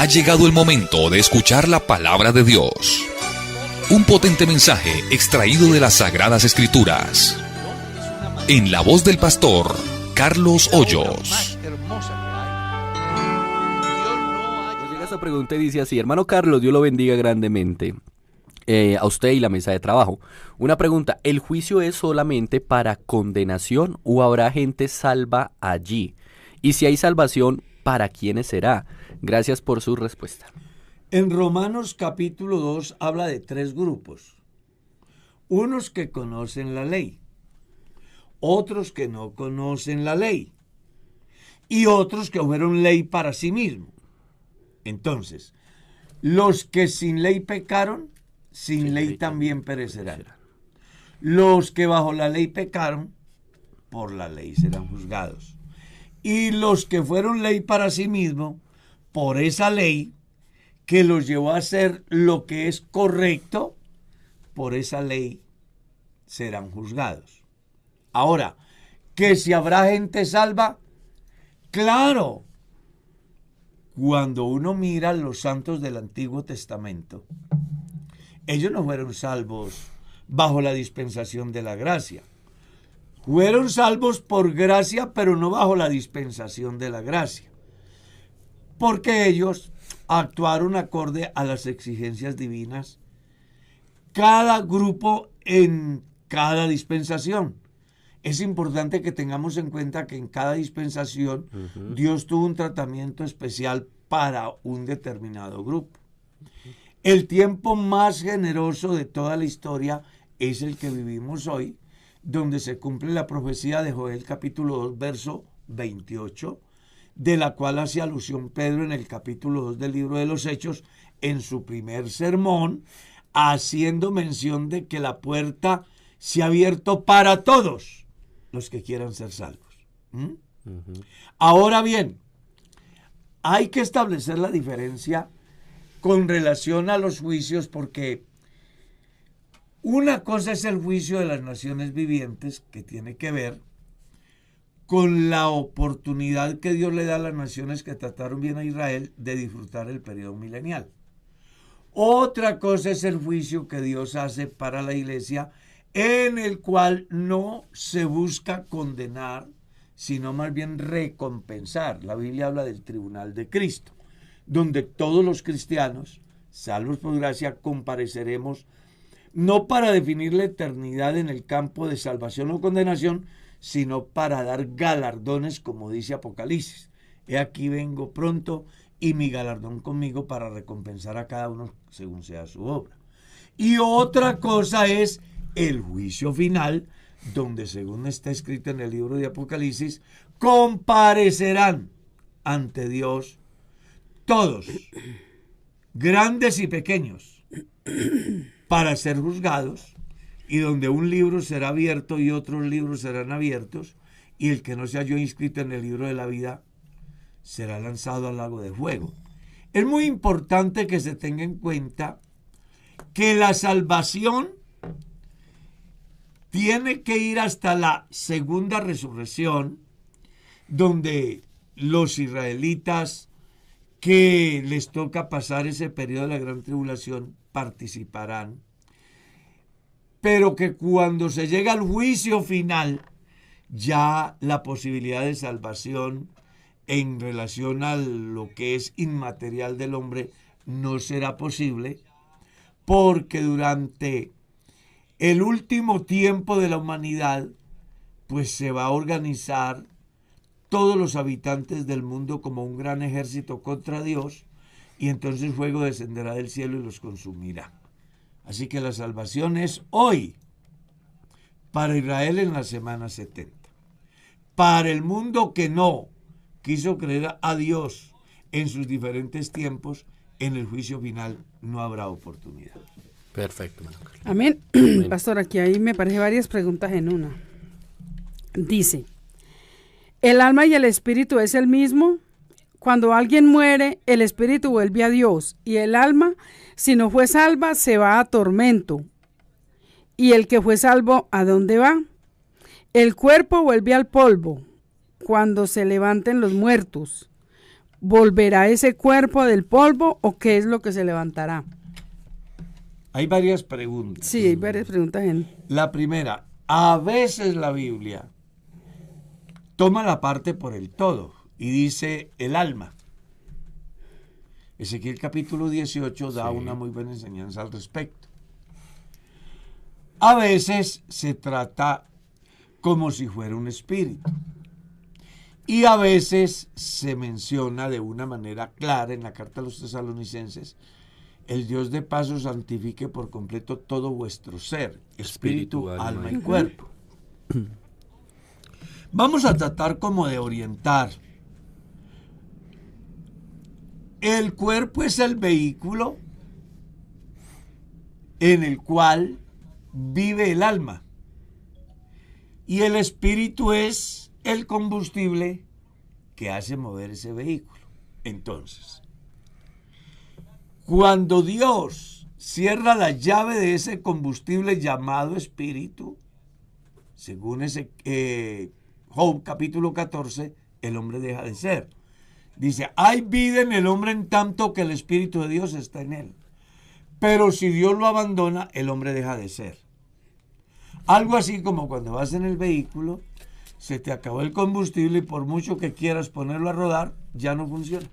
Ha llegado el momento de escuchar la palabra de Dios. Un potente mensaje extraído de las Sagradas Escrituras. En la voz del pastor Carlos Hoyos. Nos llega esta pregunta y dice así: hermano Carlos, Dios lo bendiga grandemente. A usted y la mesa de trabajo. Una pregunta: ¿el juicio es solamente para condenación o habrá gente salva allí? Y si hay salvación, ¿para quiénes será? Gracias por su respuesta. En Romanos capítulo 2 habla de 3 grupos. Unos que conocen la ley, otros que no conocen la ley y otros que fueron ley para sí mismos. Entonces, los que sin ley pecaron, sin ley también perecerán. Los que bajo la ley pecaron, por la ley serán juzgados. Y los que fueron ley para sí mismos, por esa ley que los llevó a hacer lo que es correcto, por esa ley serán juzgados. Ahora, que si habrá gente salva, claro. Cuando uno mira los santos del Antiguo Testamento, ellos no fueron salvos bajo la dispensación de la gracia. Fueron salvos por gracia, pero no bajo la dispensación de la gracia. Porque ellos actuaron acorde a las exigencias divinas, cada grupo en cada dispensación. Es importante que tengamos en cuenta que en cada dispensación Dios tuvo un tratamiento especial para un determinado grupo. El tiempo más generoso de toda la historia es el que vivimos hoy, donde se cumple la profecía de Joel capítulo 2, verso 28, de la cual hace alusión Pedro en el capítulo 2 del libro de los Hechos, en su primer sermón, haciendo mención de que la puerta se ha abierto para todos los que quieran ser salvos. Ahora bien, hay que establecer la diferencia con relación a los juicios, porque una cosa es el juicio de las naciones vivientes, que tiene que ver con la oportunidad que Dios le da a las naciones que trataron bien a Israel de disfrutar el periodo milenial. Otra cosa es el juicio que Dios hace para la iglesia, en el cual no se busca condenar, sino más bien recompensar. La Biblia habla del tribunal de Cristo, donde todos los cristianos, salvos por gracia, compareceremos no para definir la eternidad en el campo de salvación o condenación, sino para dar galardones, como dice Apocalipsis. He aquí vengo pronto y mi galardón conmigo para recompensar a cada uno según sea su obra. Y otra cosa es el juicio final, donde según está escrito en el libro de Apocalipsis, comparecerán ante Dios todos, grandes y pequeños, para ser juzgados, y donde un libro será abierto y otros libros serán abiertos, y el que no se halló inscrito en el libro de la vida será lanzado al lago de fuego. Es muy importante que se tenga en cuenta que la salvación tiene que ir hasta la segunda resurrección, donde los israelitas que les toca pasar ese periodo de la gran tribulación participarán, pero que cuando se llega al juicio final, ya la posibilidad de salvación en relación a lo que es inmaterial del hombre no será posible, porque durante el último tiempo de la humanidad, pues se va a organizar todos los habitantes del mundo como un gran ejército contra Dios, y entonces el fuego descenderá del cielo y los consumirá. Así que la salvación es hoy, para Israel en la semana 70. Para el mundo que no quiso creer a Dios en sus diferentes tiempos, en el juicio final no habrá oportunidad. Perfecto. Amén. Pastor, aquí ahí me parece varias preguntas en una. Dice, ¿el alma y el espíritu es el mismo? Cuando alguien muere, el espíritu vuelve a Dios y el alma, si no fue salva, se va a tormento. ¿Y el que fue salvo, a dónde va? El cuerpo vuelve al polvo cuando se levanten los muertos. ¿volverá ese cuerpo del polvo o qué es lo que se levantará? Hay varias preguntas. Sí, hay varias preguntas. La primera, a veces la Biblia toma la parte por el todo y dice el alma. Ezequiel capítulo 18 da una muy buena enseñanza al respecto. A veces se trata como si fuera un espíritu. Y a veces se menciona de una manera clara en la carta a los tesalonicenses: el Dios de paz os santifique por completo todo vuestro ser, espíritu, alma y cuerpo. Vamos a tratar como de orientar. El cuerpo es el vehículo en el cual vive el alma. Y el espíritu es el combustible que hace mover ese vehículo. Entonces, cuando Dios cierra la llave de ese combustible llamado espíritu, según Job capítulo 14, el hombre deja de ser. Dice, hay vida en el hombre en tanto que el Espíritu de Dios está en él. Pero si Dios lo abandona, el hombre deja de ser. Algo así como cuando vas en el vehículo, se te acabó el combustible y por mucho que quieras ponerlo a rodar, ya no funciona.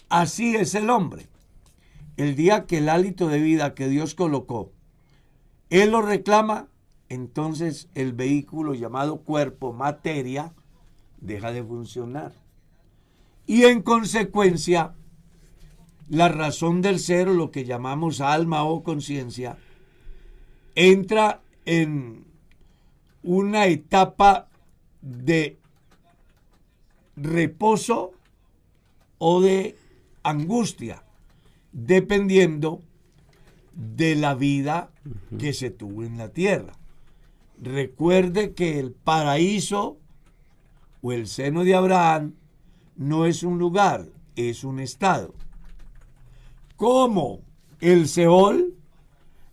Así es el hombre. El día que el hálito de vida que Dios colocó, Él lo reclama, entonces el vehículo llamado cuerpo, materia, deja de funcionar. Y en consecuencia, la razón del ser, o lo que llamamos alma o conciencia, entra en una etapa de reposo o de angustia, dependiendo de la vida que se tuvo en la tierra. Recuerde que el paraíso o el seno de Abraham no es un lugar, es un estado. Como el Seol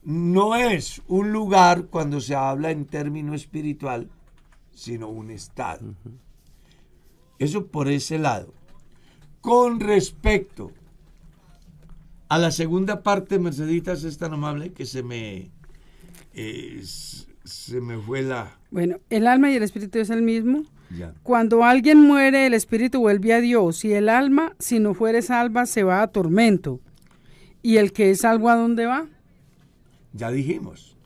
no es un lugar cuando se habla en término espiritual, sino un estado. Eso por ese lado. Con respecto a la segunda parte, Merceditas, es tan amable que se me fue la... Bueno, el alma y el espíritu es el mismo. Ya. Cuando alguien muere, el espíritu vuelve a Dios, y el alma, si no fuere salva, se va a tormento. ¿Y el que es salvo a dónde va? Ya dijimos.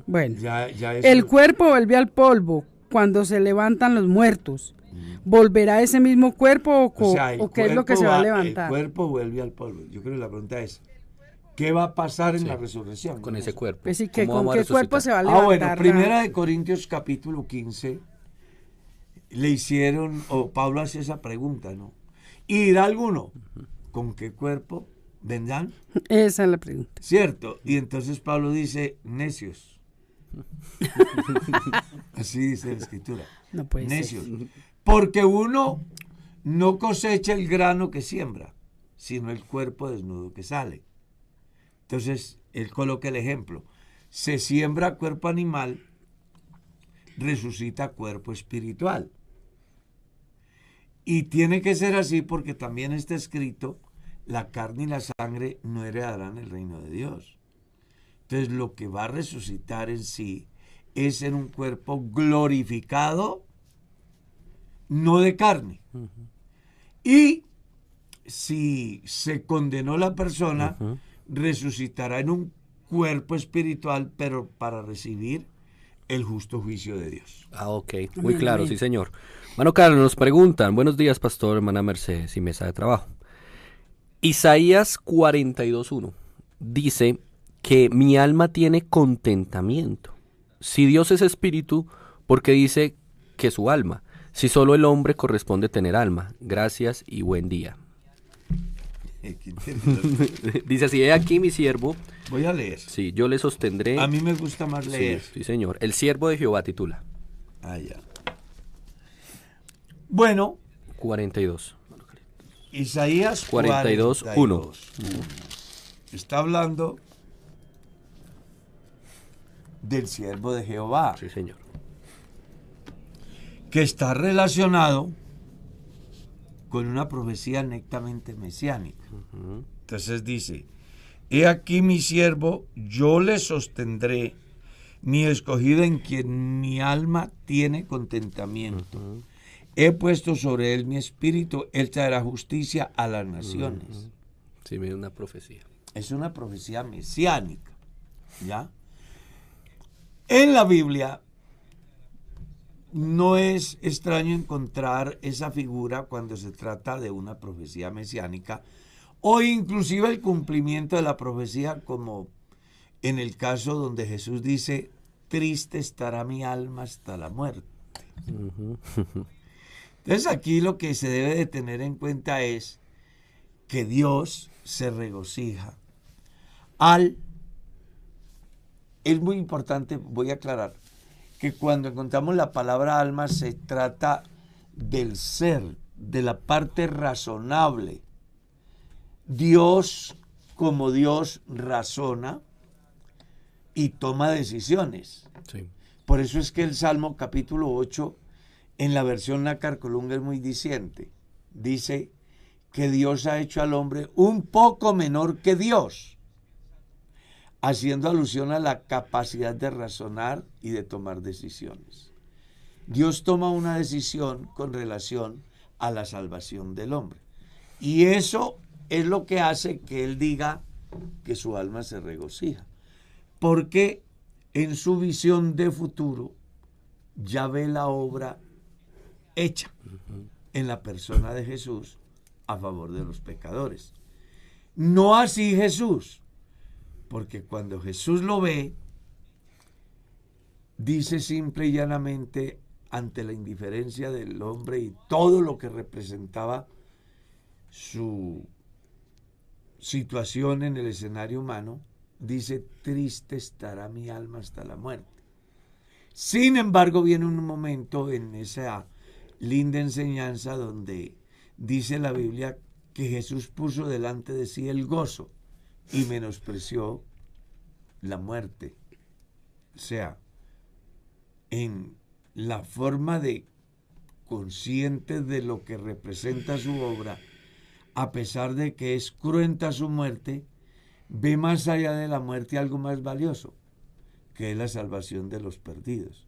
Bueno, Ya eso... el cuerpo vuelve al polvo cuando se levantan los muertos. ¿Volverá ese mismo cuerpo o qué es lo que se va a levantar? El cuerpo vuelve al polvo. Yo creo que la pregunta es, ¿qué va a pasar en la resurrección? Con ese cuerpo. Pues sí, que ¿Cómo ¿con vamos a qué cuerpo resucitar? se va a levantar? Bueno, Primera de Corintios capítulo 15, le hicieron, o Pablo hace esa pregunta, ¿no? ¿Y dirá alguno, con qué cuerpo vendrán? Esa es la pregunta. ¿Cierto? Y entonces Pablo dice, necios. Así dice la Escritura. No puede Necios. ser. Porque uno no cosecha el grano que siembra, sino el cuerpo desnudo que sale. Entonces, él coloca el ejemplo. Se siembra cuerpo animal, resucita cuerpo espiritual. Y tiene que ser así porque también está escrito, la carne y la sangre no heredarán el reino de Dios. Entonces, lo que va a resucitar en sí es en un cuerpo glorificado, no de carne. Y si se condenó la persona, resucitará en un cuerpo espiritual, pero para recibir el justo juicio de Dios. Ah, ok. Muy claro, sí, señor. Hermano Carlos, nos preguntan, buenos días, pastor, hermana Mercedes y mesa de trabajo. Isaías 42:1 dice que mi alma tiene contentamiento. Si Dios es espíritu, ¿por qué dice que su alma? Si solo el hombre corresponde tener alma. Gracias y buen día. Dice así, he aquí mi siervo. Voy a leer. Sí, yo le sostendré. A mí me gusta más leer. Sí, señor. El siervo de Jehová titula. Ah, ya. Bueno. 42. Isaías 42:1. Está hablando del siervo de Jehová. Sí, señor. Que está relacionado con una profecía netamente mesiánica. Entonces dice, he aquí mi siervo, yo le sostendré, mi escogido en quien mi alma tiene contentamiento. He puesto sobre él mi espíritu, él traerá justicia a las naciones. Sí, mira, una profecía. Es una profecía mesiánica, ¿ya? En la Biblia no es extraño encontrar esa figura cuando se trata de una profecía mesiánica o inclusive el cumplimiento de la profecía, como en el caso donde Jesús dice, triste estará mi alma hasta la muerte. Entonces aquí lo que se debe de tener en cuenta es que Dios se regocija es muy importante, voy a aclarar, que cuando encontramos la palabra alma se trata del ser, de la parte razonable. Dios, como Dios, razona y toma decisiones. Sí. Por eso es que el Salmo capítulo 8, en la versión Nácar Colunga, es muy diciente. Dice que Dios ha hecho al hombre un poco menor que Dios, haciendo alusión a la capacidad de razonar y de tomar decisiones. Dios toma una decisión con relación a la salvación del hombre. Y eso es lo que hace que él diga que su alma se regocija. Porque en su visión de futuro ya ve la obra hecha en la persona de Jesús a favor de los pecadores. No así Jesús, porque cuando Jesús lo ve, dice simple y llanamente, ante la indiferencia del hombre y todo lo que representaba su situación en el escenario humano, dice, triste estará mi alma hasta la muerte. Sin embargo, viene un momento en esa linda enseñanza donde dice la Biblia que Jesús puso delante de sí el gozo y menospreció la muerte. O sea, en la forma de consciente de lo que representa su obra, a pesar de que es cruenta su muerte, ve más allá de la muerte algo más valioso, que es la salvación de los perdidos.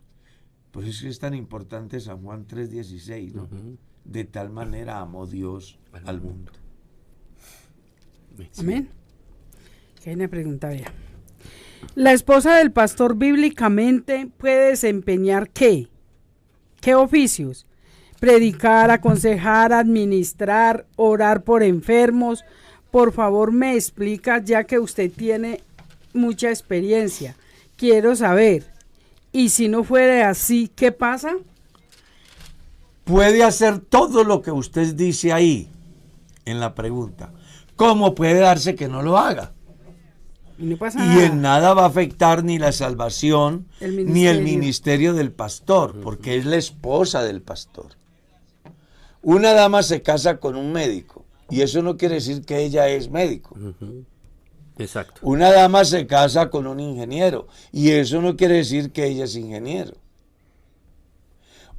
Por eso es tan importante San Juan 3:16, ¿no? De tal manera amó Dios al mundo. Amén. Que hay una pregunta, vea. La esposa del pastor bíblicamente puede desempeñar ¿qué? ¿Qué oficios? Predicar, aconsejar, administrar, orar por enfermos. Por favor, me explica, ya que usted tiene mucha experiencia. Quiero saber. Y si no fuera así, ¿qué pasa? Puede hacer todo lo que usted dice ahí en la pregunta. ¿Cómo puede darse que no lo haga? Y no pasa Y nada. en nada va a afectar ni la salvación ni el ministerio del pastor, porque es la esposa del pastor. Una dama se casa con un médico y eso no quiere decir que ella es médico. Exacto. Una dama se casa con un ingeniero y eso no quiere decir que ella es ingeniero.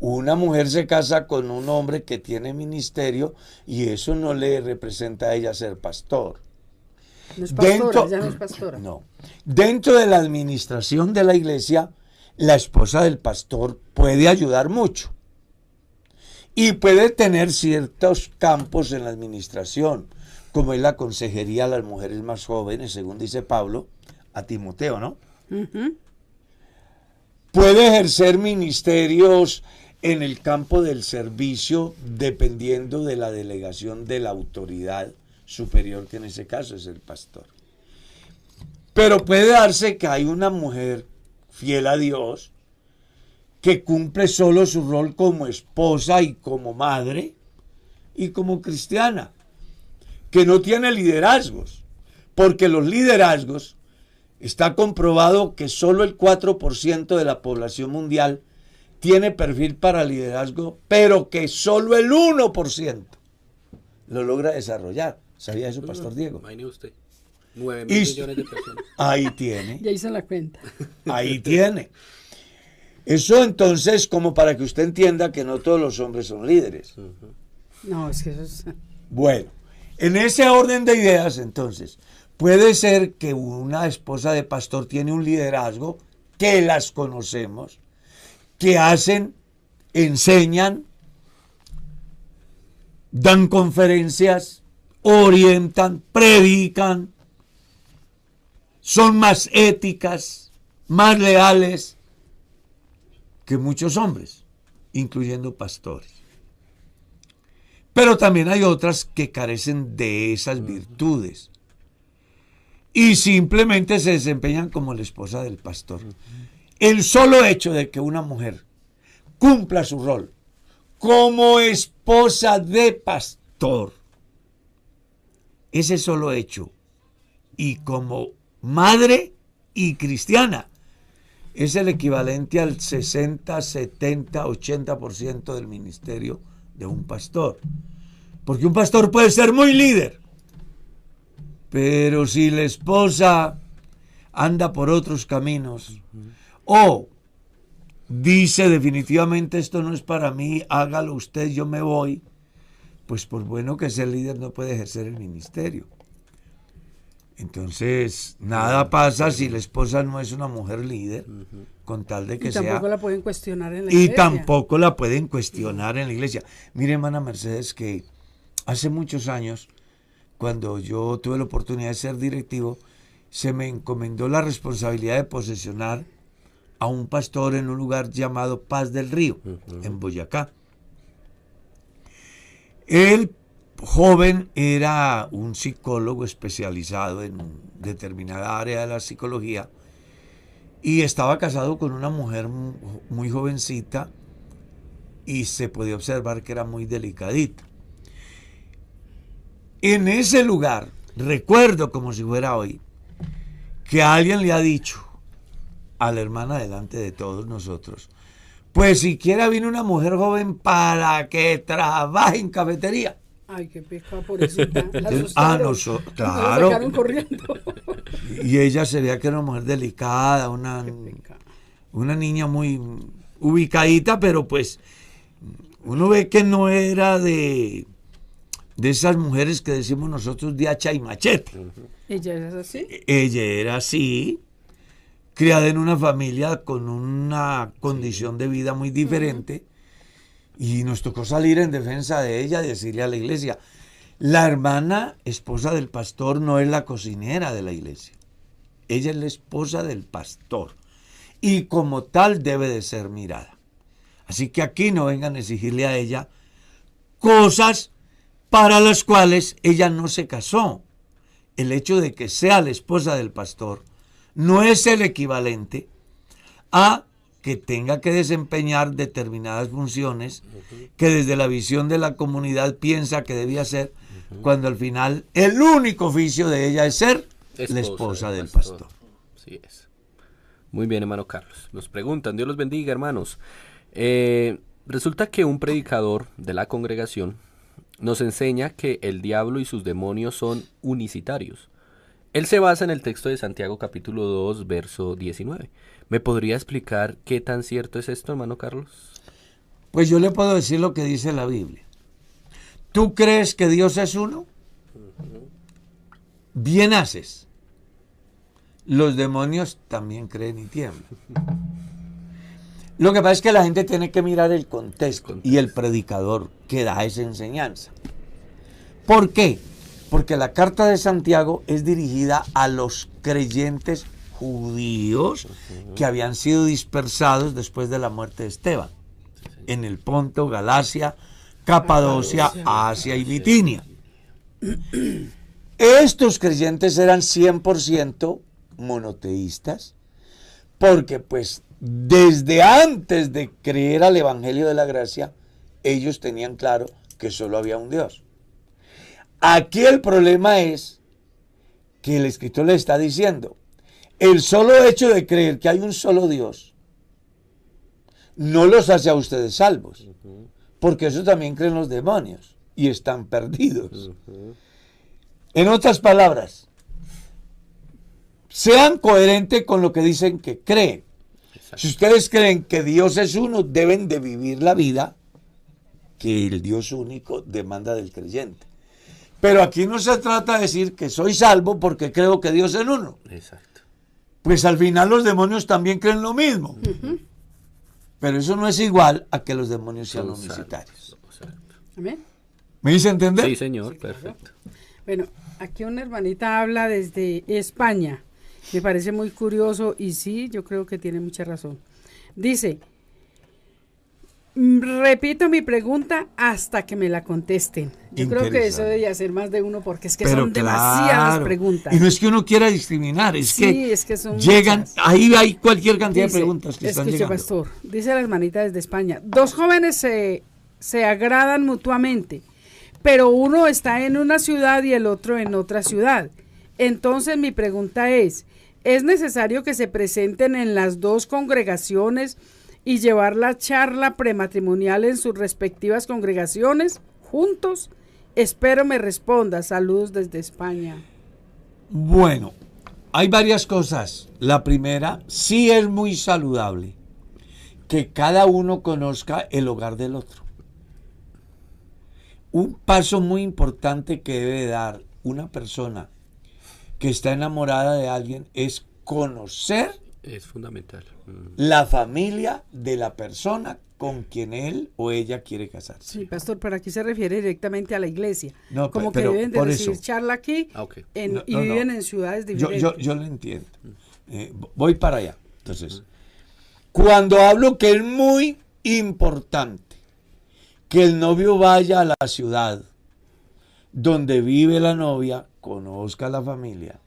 Una mujer se casa con un hombre que tiene ministerio y eso no le representa a ella ser pastor. No es pastora, ya no es pastora. No. Dentro de la administración de la iglesia, la esposa del pastor puede ayudar mucho. Y puede tener ciertos campos en la administración, como es la consejería a las mujeres más jóvenes, según dice Pablo, a Timoteo, ¿no? Puede ejercer ministerios en el campo del servicio, dependiendo de la delegación de la autoridad superior, que en ese caso es el pastor. Pero puede darse que hay una mujer fiel a Dios que cumple solo su rol como esposa y como madre y como cristiana, que no tiene liderazgos, porque los liderazgos, está comprobado que solo el 4% de la población mundial tiene perfil para liderazgo, pero que solo el 1% lo logra desarrollar. ¿Sabía eso, Pastor Diego? Imagine usted. 9.000 millones de personas. Ahí tiene. Ya hice la cuenta. Ahí tiene. Eso entonces, como para que usted entienda que no todos los hombres son líderes. No, es que eso es... Bueno, en ese orden de ideas, entonces, puede ser que una esposa de pastor tiene un liderazgo, que las conocemos, que hacen, enseñan, dan conferencias, orientan, predican, son más éticas, más leales que muchos hombres, incluyendo pastores. Pero también hay otras que carecen de esas virtudes y simplemente se desempeñan como la esposa del pastor. El solo hecho de que una mujer cumpla su rol como esposa de pastor, ese solo hecho, y como madre y cristiana, es el equivalente al 60, 70, 80% del ministerio de un pastor. Porque un pastor puede ser muy líder, pero si la esposa anda por otros caminos o dice definitivamente esto no es para mí, hágalo usted, yo me voy, pues por bueno que sea el líder no puede ejercer el ministerio. Entonces, nada pasa si la esposa no es una mujer líder, con tal de que sea... Y tampoco la pueden cuestionar en la Y iglesia. tampoco la pueden cuestionar en la iglesia. Mire, hermana Mercedes, que hace muchos años, cuando yo tuve la oportunidad de ser directivo, se me encomendó la responsabilidad de posesionar a un pastor en un lugar llamado Paz del Río, en Boyacá. El joven era un psicólogo especializado en determinada área de la psicología y estaba casado con una mujer muy jovencita y se podía observar que era muy delicadita. En ese lugar, recuerdo como si fuera hoy, que alguien le ha dicho a la hermana delante de todos nosotros, pues siquiera vino una mujer joven para que trabaje en cafetería. Ay, qué pecado, pobrecita. La Claro. La sacaron corriendo. Y ella se veía que era una mujer delicada, una niña muy ubicadita, pero pues uno ve que no era de esas mujeres que decimos nosotros de hacha y machete. ¿Ella es así? Ella era así, criada en una familia con una condición de vida muy diferente. Y nos tocó salir en defensa de ella y decirle a la iglesia, la hermana esposa del pastor no es la cocinera de la iglesia. Ella es la esposa del pastor. Y como tal debe de ser mirada. Así que aquí no vengan a exigirle a ella cosas para las cuales ella no se casó. El hecho de que sea la esposa del pastor no es el equivalente a que tenga que desempeñar determinadas funciones que desde la visión de la comunidad piensa que debía hacer, cuando al final el único oficio de ella es ser la esposa del pastor. Así es. Muy bien, hermano Carlos. Nos preguntan, Dios los bendiga, hermanos. Resulta que un predicador de la congregación nos enseña que el diablo y sus demonios son unicitarios. Él se basa en el texto de Santiago capítulo 2, verso 19. ¿Me podría explicar qué tan cierto es esto, hermano Carlos? Pues yo le puedo decir lo que dice la Biblia. ¿Tú crees que Dios es uno? Bien haces. Los demonios también creen y tiemblan. Lo que pasa es que la gente tiene que mirar el contexto y el predicador que da esa enseñanza. ¿Por qué? Porque la carta de Santiago es dirigida a los creyentes judíos que habían sido dispersados después de la muerte de Esteban en el Ponto, Galacia, Capadocia, Asia y Bitinia. Estos creyentes eran 100% monoteístas porque pues desde antes de creer al Evangelio de la Gracia ellos tenían claro que solo había un Dios. Aquí el problema es que el escritor le está diciendo, el solo hecho de creer que hay un solo Dios no los hace a ustedes salvos, porque eso también creen los demonios y están perdidos. En otras palabras, sean coherentes con lo que dicen que creen. Si ustedes creen que Dios es uno, deben de vivir la vida que el Dios único demanda del creyente. Pero aquí no se trata de decir que soy salvo porque creo que Dios es uno. Exacto. Pues al final los demonios también creen lo mismo. Pero eso no es igual a que los demonios sean Son omniscientes. Amén. ¿Me hice entender? Sí, señor, perfecto. Bueno, aquí una hermanita habla desde España. Me parece muy curioso y sí, yo creo que tiene mucha razón. Dice, repito mi pregunta hasta que me la contesten. Yo creo que eso debería ser más de uno porque es que Pero son demasiadas preguntas. Y no es que uno quiera discriminar, es que son llegan, muchas. ahí hay cualquier cantidad Dice, de preguntas que están escuche, llegando. pastor, dice la hermanita desde España, 2 jóvenes se agradan mutuamente, pero uno está en una ciudad y el otro en otra ciudad. Entonces mi pregunta ¿es necesario que se presenten en las 2 congregaciones y llevar la charla prematrimonial en sus respectivas congregaciones juntos? Espero me responda. Saludos desde España. Bueno, hay varias cosas. La primera, sí es muy saludable que cada uno conozca el hogar del otro. Un paso muy importante que debe dar una persona que está enamorada de alguien es conocer Es fundamental. la familia de la persona con quien él o ella quiere casarse. Sí, pastor, pero aquí se refiere directamente a la iglesia. No, como pero que deben de por recibir eso. charla aquí Ok. y viven en ciudades diferentes. Yo lo entiendo. Voy para allá. Entonces, cuando hablo que es muy importante que el novio vaya a la ciudad donde vive la novia, conozca la familia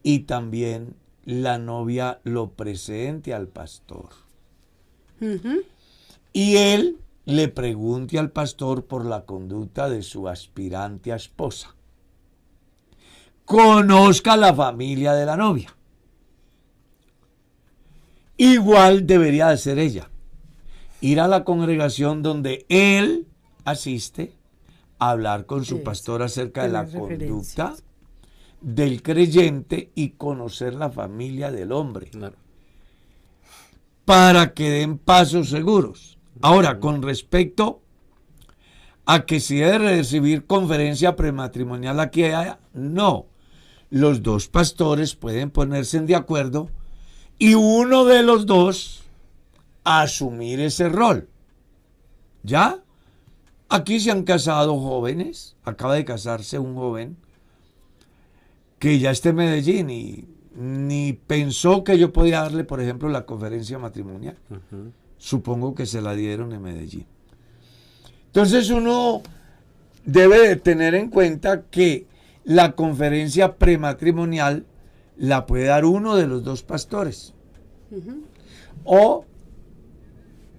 y también la novia lo presente al pastor. Ujú. Y él le pregunte al pastor por la conducta de su aspirante a esposa. Conozca la familia de la novia. Igual debería de ser ella. Ir a la congregación donde él asiste a hablar con su pastor acerca de la tener conducta referencias. del creyente y conocer la familia del hombre. Claro. Para que den pasos seguros. Ahora, con respecto a que si debe recibir conferencia prematrimonial aquí allá, no. Los 2 pastores pueden ponerse de acuerdo y uno de los 2 asumir ese rol. ¿Ya? Aquí se han casado jóvenes, acaba de casarse un joven que ya está en Medellín y ni pensó que yo podía darle, por ejemplo, la conferencia matrimonial. Supongo que se la dieron en Medellín. Entonces uno debe de tener en cuenta que la conferencia prematrimonial la puede dar uno de los 2 pastores. O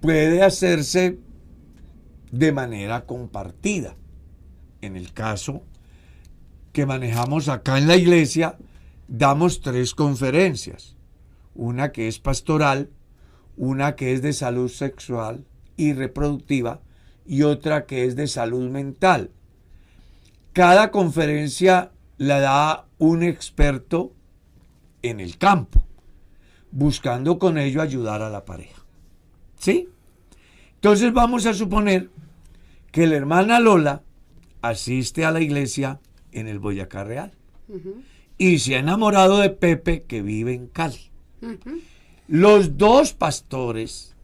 puede hacerse de manera compartida. En el caso que manejamos acá en la iglesia, damos 3 conferencias. Una que es pastoral, una que es de salud sexual y reproductiva y otra que es de salud mental. Cada conferencia la da un experto en el campo, buscando con ello ayudar a la pareja. ¿Sí? Entonces vamos a suponer que la hermana Lola asiste a la iglesia en el Boyacá Real y se ha enamorado de Pepe, que vive en Cali. Los 2 pastores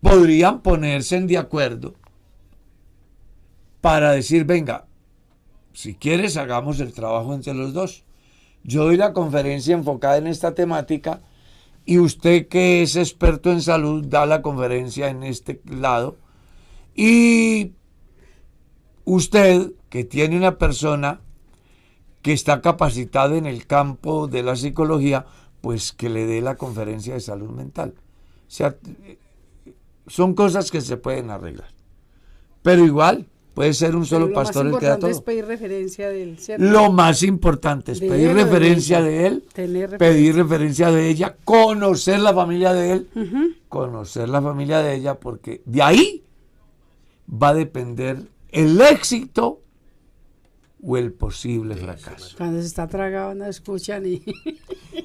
podrían ponerse de acuerdo para decir, venga, si quieres hagamos el trabajo entre los 2. Yo doy la conferencia enfocada en esta temática y usted, que es experto en salud, da la conferencia en este lado, y usted, que tiene una persona que está capacitada en el campo de la psicología, pues que le dé la conferencia de salud mental. O sea, son cosas que se pueden arreglar. Pero igual, puede ser un solo pastor el que da todo. Lo más importante es pedir referencia del cierto. Lo más importante es De pedir él o de referencia ella. de él, Tener referencia. pedir referencia de ella, conocer la familia de él, conocer la familia de ella, porque de ahí va a depender el éxito o el posible fracaso. Cuando se está tragado no escuchan y...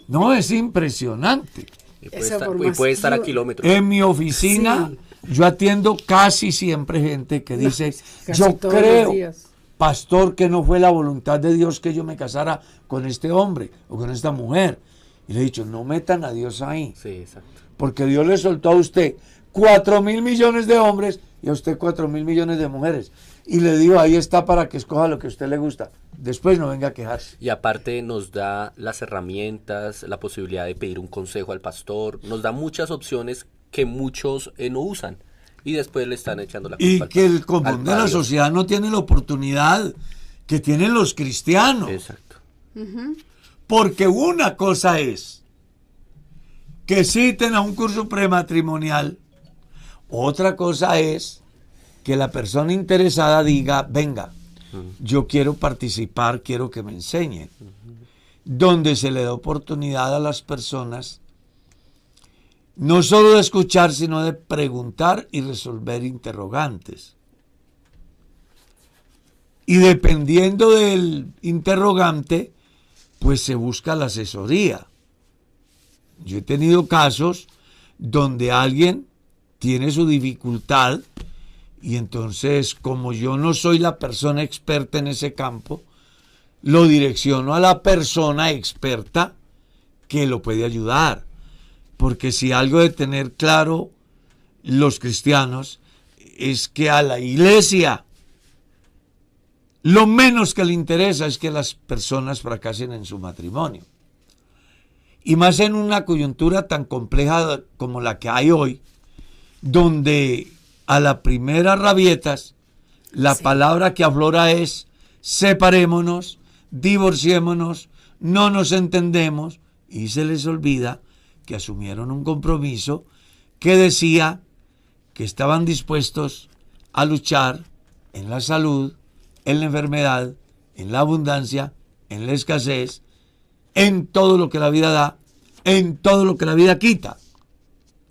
No, es impresionante. Y Esa puede estar a formación. kilómetros. En mi oficina, Yo atiendo casi siempre gente que dice, Casi yo todos los creo, días. pastor, que no fue la voluntad de Dios que yo me casara con este hombre o con esta mujer. Y le he dicho, no metan a Dios ahí, Sí, exacto. porque Dios le soltó a usted 4.000 millones de hombres y a usted 4.000 millones de mujeres. Y le digo, ahí está para que escoja lo que a usted le gusta. Después no venga a quejarse. Y aparte nos da las herramientas, la posibilidad de pedir un consejo al pastor, nos da muchas opciones que muchos no usan y después le están echando la Y culpa que el al común de la padre. sociedad no tiene la oportunidad que tienen los cristianos. Exacto. Porque una cosa es que citen a un curso prematrimonial, otra cosa es que la persona interesada diga, venga, yo quiero participar, quiero que me enseñen. Donde se le da oportunidad a las personas no solo de escuchar, sino de preguntar y resolver interrogantes. Y dependiendo del interrogante, pues se busca la asesoría. Yo he tenido casos donde alguien tiene su dificultad y entonces, como yo no soy la persona experta en ese campo, lo direcciono a la persona experta que lo puede ayudar. Porque si algo de tener claro los cristianos es que a la iglesia lo menos que le interesa es que las personas fracasen en su matrimonio. Y más en una coyuntura tan compleja como la que hay hoy, donde a la primera rabietas la palabra que aflora es separémonos, divorciémonos, no nos entendemos, y se les olvida que asumieron un compromiso que decía que estaban dispuestos a luchar en la salud, en la enfermedad, en la abundancia, en la escasez, en todo lo que la vida da, en todo lo que la vida quita.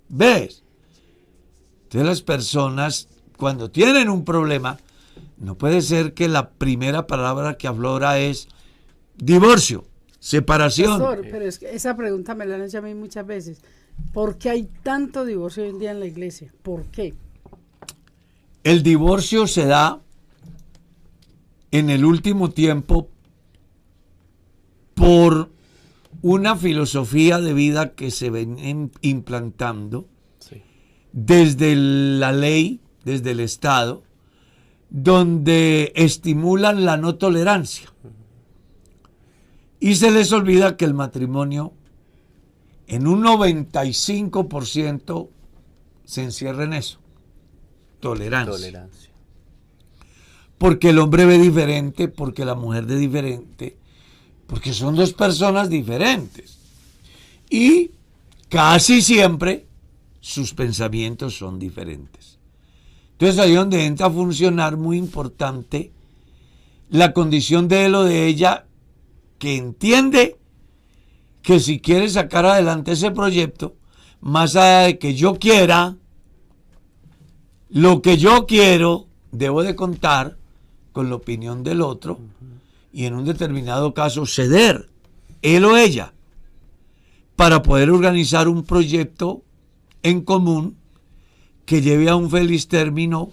¿Ves? Entonces las personas, cuando tienen un problema, no puede ser que la primera palabra que aflora es divorcio, separación. Pastor, pero es que esa pregunta me la han hecho a mí muchas veces. ¿Por qué hay tanto divorcio hoy en día en la iglesia? ¿Por qué? El divorcio se da en el último tiempo por una filosofía de vida que se ven implantando Sí. desde la ley, desde el Estado, donde estimulan la no tolerancia. Y se les olvida que el matrimonio en un 95% se encierra en eso, tolerancia. Tolerancia. Porque el hombre ve diferente, porque la mujer ve diferente, porque son dos personas diferentes. Y casi siempre sus pensamientos son diferentes. Entonces ahí es donde entra a funcionar muy importante la condición de él o de ella, que entiende que si quiere sacar adelante ese proyecto, más allá de que yo quiera, lo que yo quiero, debo de contar con la opinión del otro y en un determinado caso ceder, él o ella, para poder organizar un proyecto en común que lleve a un feliz término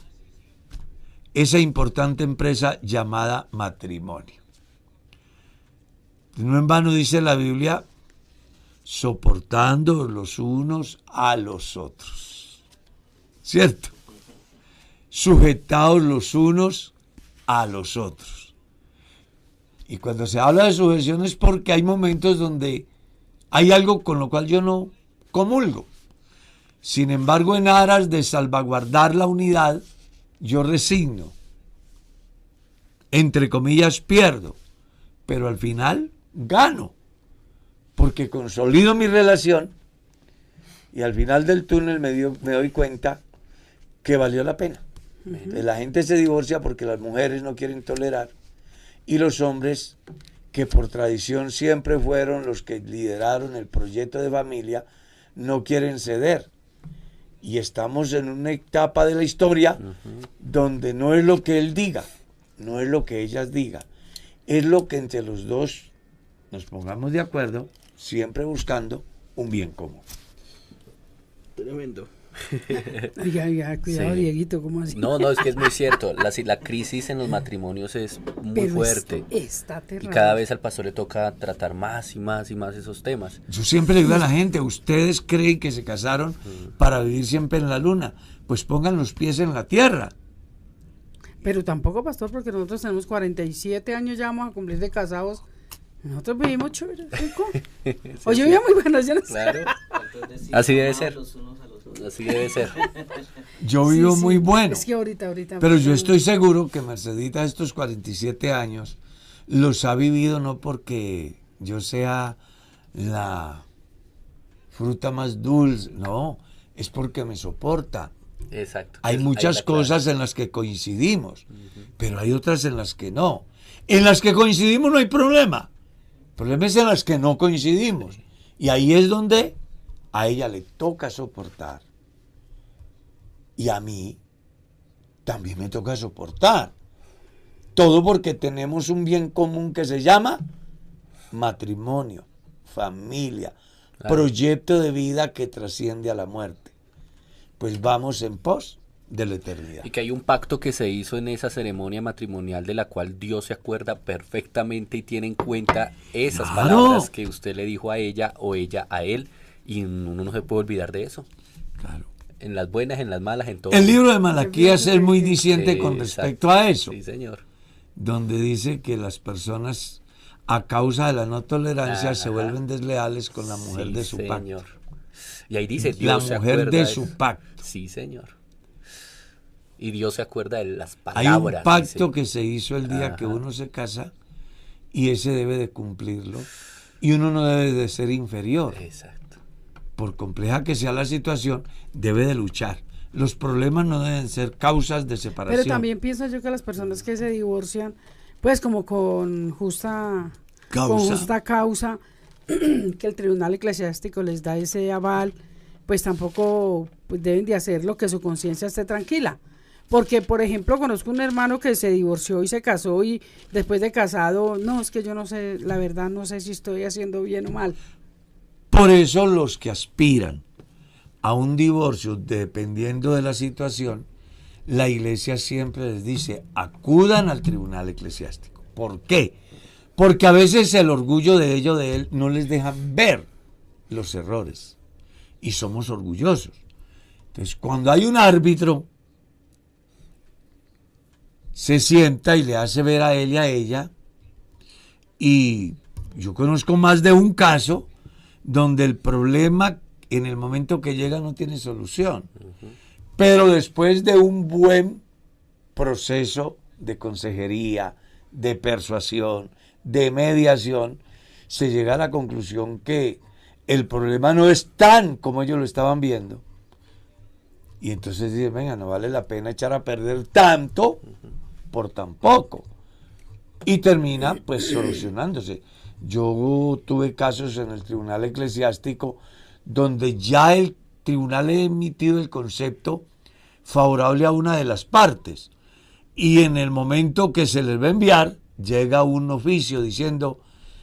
esa importante empresa llamada matrimonio. No en vano dice la Biblia, soportando los unos a los otros. ¿Cierto? Sujetados los unos a los otros. Y cuando se habla de sujeción es porque hay momentos donde hay algo con lo cual yo no comulgo. Sin embargo, en aras de salvaguardar la unidad, yo resigno. Entre comillas, pierdo. Pero al final gano. Porque consolido mi relación y al final del túnel me doy cuenta que valió la pena. La gente se divorcia porque las mujeres no quieren tolerar y los hombres, que por tradición siempre fueron los que lideraron el proyecto de familia, no quieren ceder. Y estamos en una etapa de la historia donde no es lo que él diga, no es lo que ellas digan, es lo que entre los dos nos pongamos de acuerdo, siempre buscando un bien común. Tremendo. Oiga, cuidado, Sí. Dieguito, ¿cómo así? No, es que es muy cierto. La crisis en los matrimonios es muy Pero fuerte. está Y terrible. cada vez al pastor le toca tratar más y más y más esos temas. Yo siempre le digo a la gente, ustedes creen que se casaron para vivir siempre en la luna, pues pongan los pies en la tierra. Pero tampoco, pastor, porque nosotros tenemos 47 años, ya vamos a cumplir de casados. Nosotros vivimos chévere, rico. Oye, vivía muy bueno, yo no sé. Claro. Así debe ser. Así debe ser. Yo Sí, vivo sí. muy bueno. Es que ahorita. Pero yo estoy seguro que Mercedita estos 47 años los ha vivido no porque yo sea la fruta más dulce, no, es porque me soporta. Exacto. Hay Ahí muchas la clave. cosas en las que coincidimos, pero hay otras en las que no. En las que coincidimos no hay problema. El problema es en las que no coincidimos. Y ahí es donde a ella le toca soportar. Y a mí también me toca soportar. Todo porque tenemos un bien común que se llama matrimonio, familia, Claro. proyecto de vida que trasciende a la muerte. Pues vamos en pos de la eternidad. Y que hay un pacto que se hizo en esa ceremonia matrimonial de la cual Dios se acuerda perfectamente y tiene en cuenta esas Claro. palabras que usted le dijo a ella o ella a él, y uno no se puede olvidar de eso. Claro. En las buenas, en las malas, en todo. El libro de Malaquías es muy diciente con Exacto. respecto a eso, Sí, señor. donde dice que las personas a causa de la no tolerancia Ajá. se vuelven desleales con la mujer Sí, de su pacto. señor. Y ahí dice, La Dios se mujer acuerda de su pacto. Sí, señor. Y Dios se acuerda de las Hay un palabras. pacto dice. que se hizo el día que Ajá. uno se casa y ese debe de cumplirlo y uno no debe de ser inferior. Exacto. Por compleja que sea la situación, debe de luchar. Los problemas no deben ser causas de separación. Pero también pienso yo que las personas que se divorcian, pues como con justa causa, que el tribunal eclesiástico les da ese aval, pues tampoco pues, deben de hacer lo que su conciencia esté tranquila. Porque, por ejemplo, conozco un hermano que se divorció y se casó y después de casado, no, es que yo no sé, la verdad no sé si estoy haciendo bien o mal. Por eso los que aspiran a un divorcio, dependiendo de la situación, la iglesia siempre les dice, acudan al tribunal eclesiástico. ¿Por qué? Porque a veces el orgullo de ellos, de él, no les dejan ver los errores. Y somos orgullosos. Entonces, cuando hay un árbitro, se sienta y le hace ver a él y a ella, y yo conozco más de un caso donde el problema en el momento que llega no tiene solución. Pero después de un buen proceso de consejería, de persuasión, de mediación, se llega a la conclusión que el problema no es tan como ellos lo estaban viendo. Y entonces dicen, venga, no vale la pena echar a perder tanto por tan poco. Y termina pues solucionándose. Yo tuve casos en el tribunal eclesiástico donde ya el tribunal ha emitido el concepto favorable a una de las partes. Y en el momento que se les va a enviar, llega un oficio diciendo,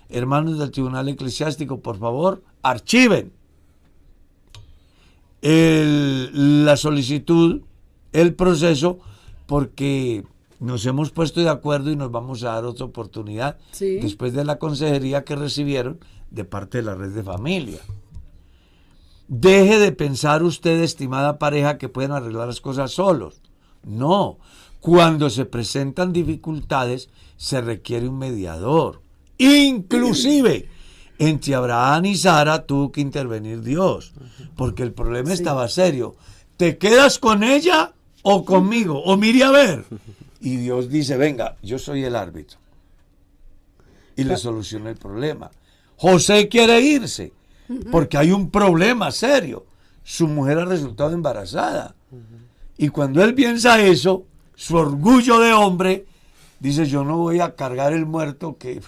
hermanos del tribunal eclesiástico, por favor, archiven la solicitud, el proceso, porque nos hemos puesto de acuerdo y nos vamos a dar otra oportunidad Sí. después de la consejería que recibieron de parte de la red de familia. Deje de pensar usted, estimada pareja, que pueden arreglar las cosas solos. No, cuando se presentan dificultades se requiere un mediador. Inclusive entre Abraham y Sara tuvo que intervenir Dios, porque el problema estaba serio. ¿Te quedas con ella o conmigo? O mire a ver. Y Dios dice, venga, yo soy el árbitro. Y le soluciona el problema. José quiere irse, porque hay un problema serio. Su mujer ha resultado embarazada. Y cuando él piensa eso, su orgullo de hombre dice, yo no voy a cargar el muerto, que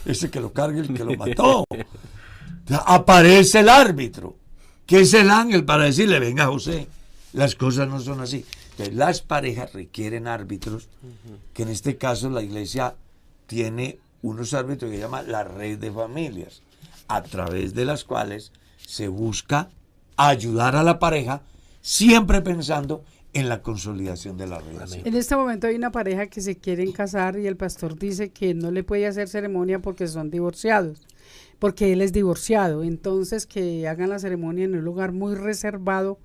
ese que lo cargue el que lo mató. Aparece el árbitro, que es el ángel, para decirle, venga José, las cosas no son así. Entonces, las parejas requieren árbitros, que en este caso la iglesia tiene unos árbitros que se llama la red de familias, a través de las cuales se busca ayudar a la pareja siempre pensando en la consolidación de la relación. En este momento hay una pareja que se quieren casar y el pastor dice que no le puede hacer ceremonia porque son divorciados, porque él es divorciado. Entonces que hagan la ceremonia en un lugar muy reservado,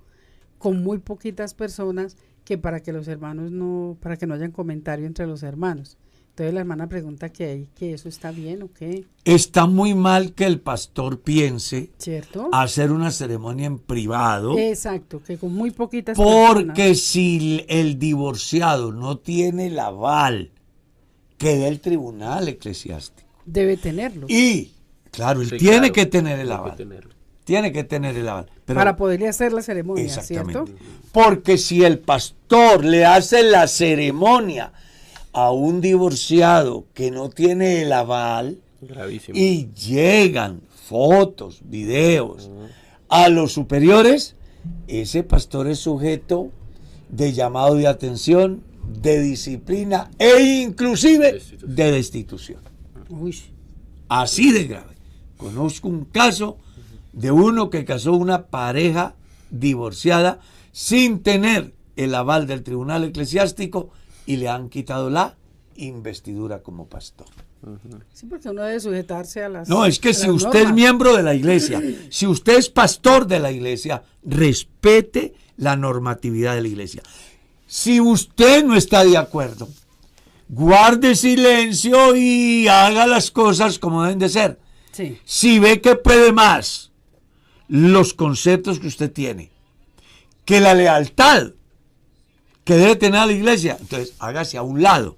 con muy poquitas personas, que para que los hermanos para que no hayan comentario entre los hermanos. Entonces la hermana pregunta que eso está bien o qué. Está muy mal que el pastor piense ¿Cierto? hacer una ceremonia en privado. Exacto, que con muy poquitas personas. Porque si el divorciado no tiene el aval que dé el tribunal eclesiástico. Debe tenerlo. Y, claro, él Sí, tiene claro, que tener el tiene que aval. tenerlo. Tiene que tener el aval. Pero, para poderle hacer la ceremonia, exactamente. ¿cierto? Porque si el pastor le hace la ceremonia a un divorciado que no tiene el aval, Gravísimo. y llegan fotos, videos a los superiores, ese pastor es sujeto de llamado de atención, de disciplina e inclusive de destitución. Uy, Así de grave. Conozco un caso de uno que casó una pareja divorciada sin tener el aval del tribunal eclesiástico y le han quitado la investidura como pastor. sí, porque uno debe sujetarse a las No, es que a si las usted es normas. miembro de la iglesia, si usted es pastor de la iglesia, respete la normatividad de la iglesia. Si usted no está de acuerdo, guarde silencio y haga las cosas como deben de ser. Sí, Si ve que puede más los conceptos que usted tiene, que la lealtad que debe tener a la iglesia, entonces hágase a un lado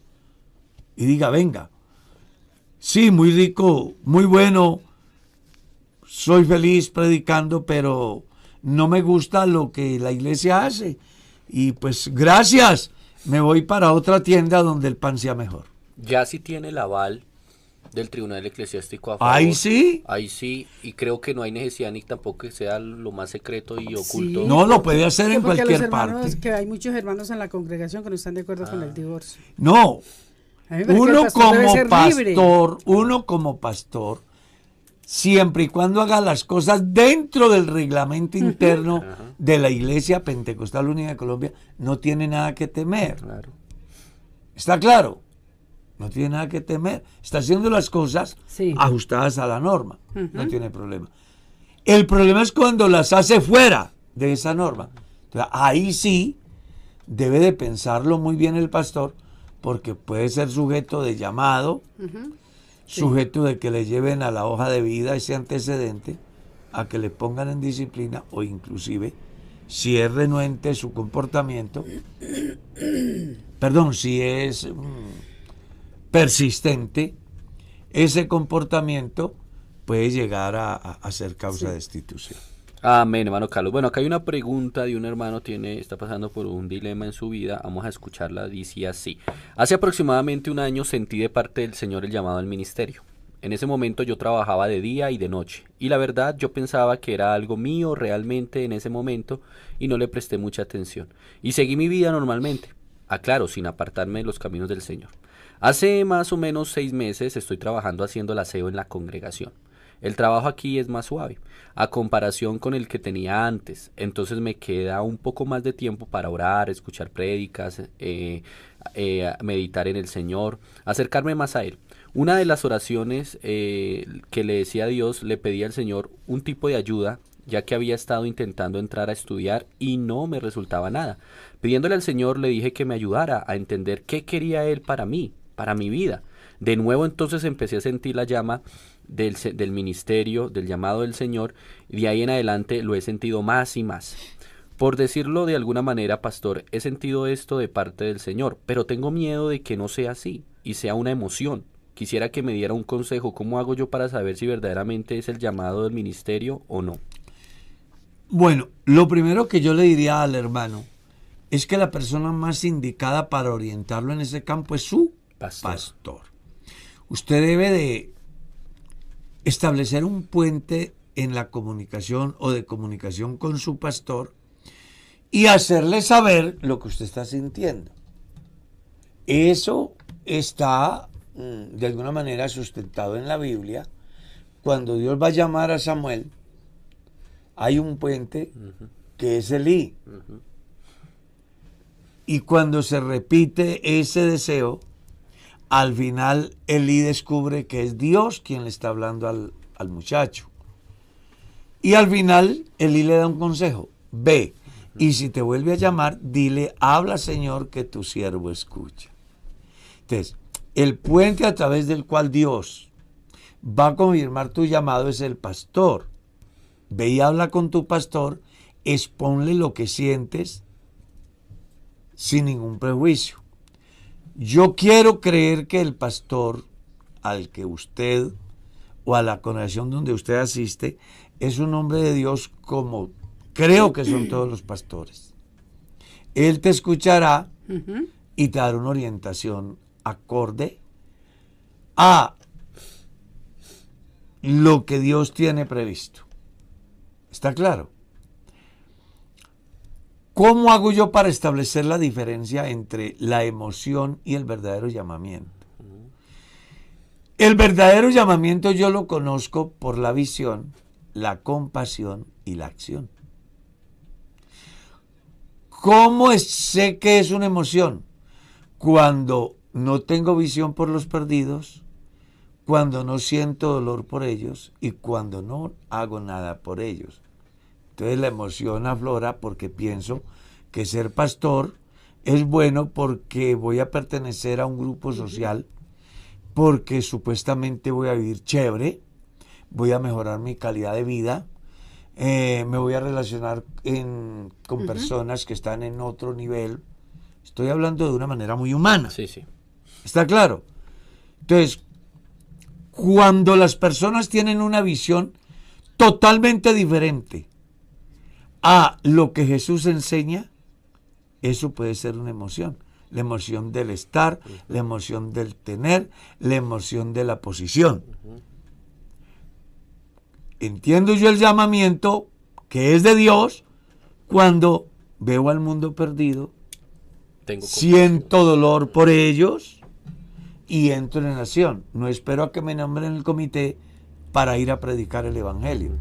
y diga, venga, sí, muy rico, muy bueno, soy feliz predicando, pero no me gusta lo que la iglesia hace. Y pues gracias, me voy para otra tienda donde el pan sea mejor. Ya si tiene el aval del Tribunal Eclesiástico a favor. Ahí sí. Ahí sí, y creo que no hay necesidad ni tampoco que sea lo más secreto y oculto. Sí. No, lo puede hacer sí, en porque cualquier los hermanos, parte. que hay muchos hermanos en la congregación que no están de acuerdo con el divorcio. No, A mí me parece que el uno pastor debe como ser libre. pastor, siempre y cuando haga las cosas dentro del reglamento interno de la Iglesia Pentecostal Unida de Colombia, no tiene nada que temer. Claro. ¿Está claro? No tiene nada que temer. Está haciendo las cosas Sí. ajustadas a la norma. No tiene problema. El problema es cuando las hace fuera de esa norma. Entonces, ahí sí debe de pensarlo muy bien el pastor, porque puede ser sujeto de llamado, sujeto de que le lleven a la hoja de vida ese antecedente, a que le pongan en disciplina, o inclusive, si es renuente su comportamiento, si es persistente, ese comportamiento puede llegar a ser causa de destitución. Amén, hermano Carlos. Bueno, acá hay una pregunta de un hermano, está pasando por un dilema en su vida. Vamos a escucharla. Dice así: hace aproximadamente un año sentí de parte del Señor el llamado al ministerio. En ese momento yo trabajaba de día y de noche, y la verdad yo pensaba que era algo mío realmente en ese momento y no le presté mucha atención. Y seguí mi vida normalmente, aclaro, sin apartarme de los caminos del Señor. Hace más o menos 6 meses estoy trabajando haciendo el aseo en la congregación. El trabajo aquí es más suave, a comparación con el que tenía antes, entonces me queda un poco más de tiempo para orar, escuchar prédicas, meditar en el Señor, acercarme más a Él. Una de las oraciones que le decía a Dios, le pedí al Señor un tipo de ayuda, ya que había estado intentando entrar a estudiar y no me resultaba nada. Pidiéndole al Señor le dije que me ayudara a entender qué quería Él para mí, para mi vida. De nuevo entonces empecé a sentir la llama del ministerio, del llamado del Señor, y de ahí en adelante lo he sentido más y más. Por decirlo de alguna manera, pastor, he sentido esto de parte del Señor, pero tengo miedo de que no sea así y sea una emoción. Quisiera que me diera un consejo. ¿Cómo hago yo para saber si verdaderamente es el llamado del ministerio o no? Bueno, lo primero que yo le diría al hermano es que la persona más indicada para orientarlo en ese campo es su pastor. Usted debe de establecer un puente en la comunicación o de comunicación con su pastor y hacerle saber lo que usted está sintiendo. Eso está de alguna manera sustentado en la Biblia. Cuando Dios va a llamar a Samuel, hay un puente que es Elí. Y cuando se repite ese deseo, al final Elí descubre que es Dios quien le está hablando al muchacho. Y al final Elí le da un consejo: ve, y si te vuelve a llamar, dile, habla, Señor, que tu siervo escucha. Entonces, el puente a través del cual Dios va a confirmar tu llamado es el pastor. Ve y habla con tu pastor, exponle lo que sientes sin ningún prejuicio. Yo quiero creer que el pastor al que usted o a la congregación donde usted asiste es un hombre de Dios, como creo que son todos los pastores. Él te escuchará y te dará una orientación acorde a lo que Dios tiene previsto. ¿Está claro? ¿Cómo hago yo para establecer la diferencia entre la emoción y el verdadero llamamiento? El verdadero llamamiento yo lo conozco por la visión, la compasión y la acción. ¿Cómo sé que es una emoción? Cuando no tengo visión por los perdidos, cuando no siento dolor por ellos y cuando no hago nada por ellos. Entonces la emoción aflora porque pienso que ser pastor es bueno porque voy a pertenecer a un grupo social, porque supuestamente voy a vivir chévere, voy a mejorar mi calidad de vida, me voy a relacionar con personas que están en otro nivel. Estoy hablando de una manera muy humana. Sí, sí. ¿Está claro? Entonces, cuando las personas tienen una visión totalmente diferente a lo que Jesús enseña, eso puede ser una emoción. La emoción del estar, la emoción del tener, la emoción de la posición. Entiendo yo el llamamiento que es de Dios cuando veo al mundo perdido, siento dolor por ellos y entro en acción. No espero a que me nombren en el comité para ir a predicar el evangelio.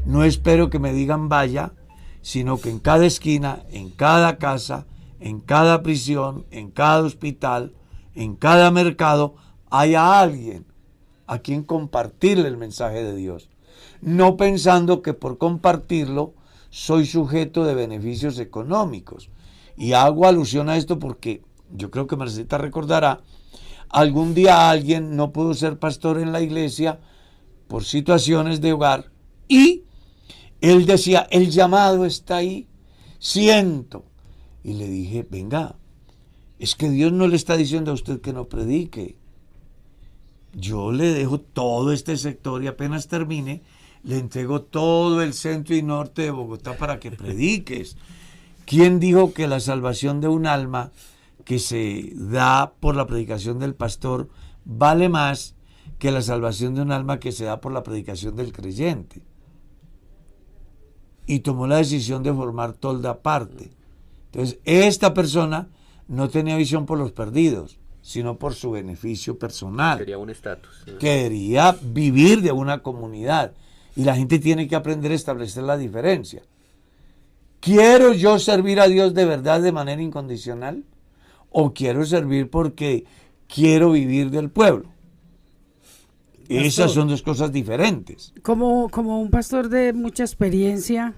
No espero que me digan vaya, sino que en cada esquina, en cada casa, en cada prisión, en cada hospital, en cada mercado, haya alguien a quien compartirle el mensaje de Dios. No pensando que por compartirlo soy sujeto de beneficios económicos. Y hago alusión a esto porque yo creo que Marceta recordará, algún día alguien no pudo ser pastor en la iglesia por situaciones de hogar y él decía, el llamado está ahí, siento. Y le dije, venga, es que Dios no le está diciendo a usted que no predique. Yo le dejo todo este sector y apenas termine, le entrego todo el centro y norte de Bogotá para que prediques. ¿Quién dijo que la salvación de un alma que se da por la predicación del pastor vale más que la salvación de un alma que se da por la predicación del creyente? Y tomó la decisión de formar tolda aparte. Entonces, esta persona no tenía visión por los perdidos, sino por su beneficio personal. Quería un estatus. Quería vivir de una comunidad. Y la gente tiene que aprender a establecer la diferencia. ¿Quiero yo servir a Dios de verdad de manera incondicional? ¿O quiero servir porque quiero vivir del pueblo? Esas son dos cosas diferentes. Como un pastor de mucha experiencia,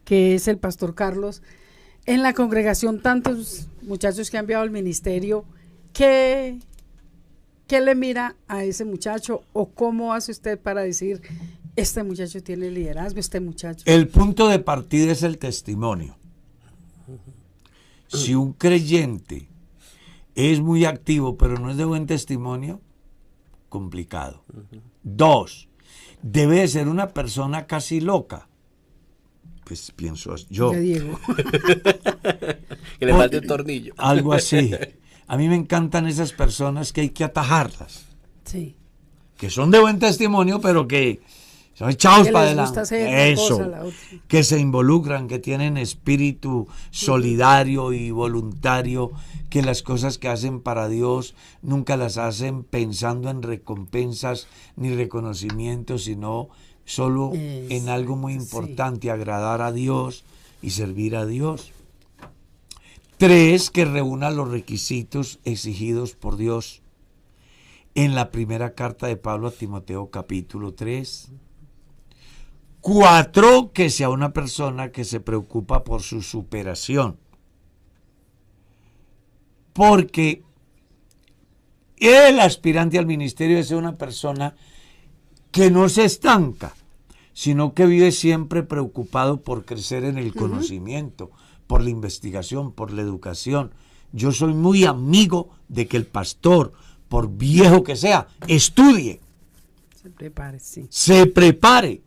que es el pastor Carlos, en la congregación tantos muchachos que han enviado al ministerio, ¿qué le mira a ese muchacho o cómo hace usted para decir, este muchacho tiene liderazgo, este muchacho? El punto de partida es el testimonio. Si un creyente es muy activo pero no es de buen testimonio, complicado. 2, debe de ser una persona casi loca. Pues pienso yo. Diego. Que le falte un tornillo. Algo así. A mí me encantan esas personas que hay que atajarlas. Sí. Que son de buen testimonio, pero que son echados para adelante. Eso. Que se involucran, que tienen espíritu solidario y voluntario, que las cosas que hacen para Dios nunca las hacen pensando en recompensas ni reconocimientos, sino solo en algo muy importante, agradar a Dios y servir a Dios. 3, que reúna los requisitos exigidos por Dios en la primera carta de Pablo a Timoteo capítulo 3. 4, que sea una persona que se preocupa por su superación. Porque el aspirante al ministerio es una persona que no se estanca, sino que vive siempre preocupado por crecer en el conocimiento, por la investigación, por la educación. Yo soy muy amigo de que el pastor, por viejo que sea, estudie. Se prepare, sí. Se prepare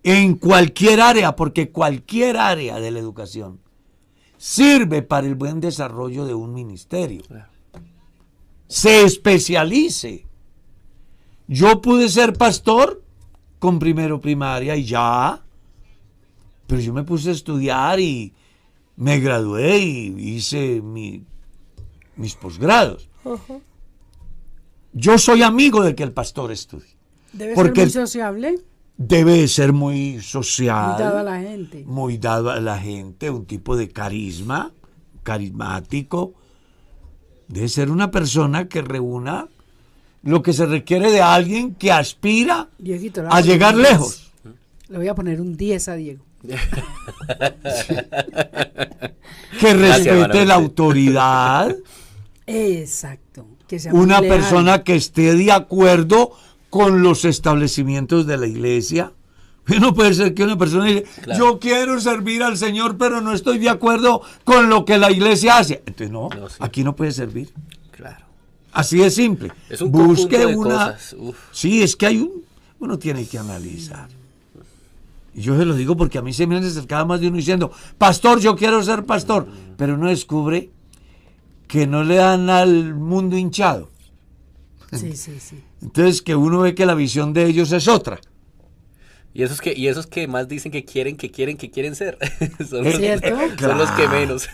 en cualquier área, porque cualquier área de la educación sirve para el buen desarrollo de un ministerio. Se especialice. Yo pude ser pastor con primero primaria y ya, pero yo me puse a estudiar y me gradué y hice mis posgrados. Yo soy amigo de que el pastor estudie. Debe porque ser muy sociable. Debe ser muy social. Muy dado a la gente. Muy dado a la gente, un tipo de carisma, carismático. Debe ser una persona que reúna lo que se requiere de alguien que aspira Dieguito, a llegar lejos. Le voy a poner un 10 a Diego. Que respete la autoridad. Exacto. Que sea muy Una leal. persona que esté de acuerdo con los establecimientos de la iglesia. No puede ser que una persona diga, yo quiero servir al Señor, pero no estoy de acuerdo con lo que la iglesia hace. Entonces, no, sí. aquí no puede servir. Claro. Así de simple. Es un Busque conjunto de una. cosas. Uf. Sí, es que uno tiene que analizar. Y yo se lo digo porque a mí se me han acercado más de uno diciendo, pastor, yo quiero ser pastor, pero uno descubre que no le dan al mundo hinchado. Sí, sí, sí. Entonces que uno ve que la visión de ellos es otra. Y esos que más dicen que quieren ser. son, ¿Cierto? son los que menos.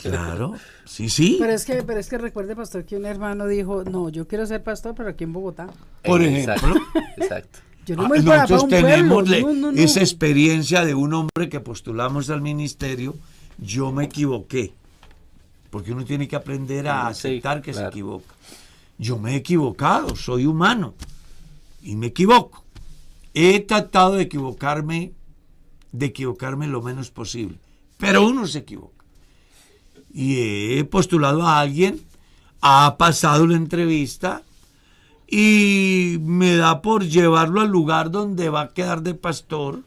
Claro, sí, sí. Pero es que recuerde, pastor, que un hermano dijo, no, yo quiero ser pastor, pero aquí en Bogotá. Por Exacto, ejemplo. Exacto. Yo no me voy para Nosotros un tenemos pueblo. No. esa experiencia de un hombre que postulamos al ministerio. Yo me equivoqué. Porque uno tiene que aprender a aceptar que se equivoca. Yo me he equivocado, soy humano. Y me equivoco. He tratado de equivocarme lo menos posible. Pero uno se equivoca. Y he postulado a alguien, ha pasado la entrevista y me da por llevarlo al lugar donde va a quedar de pastor.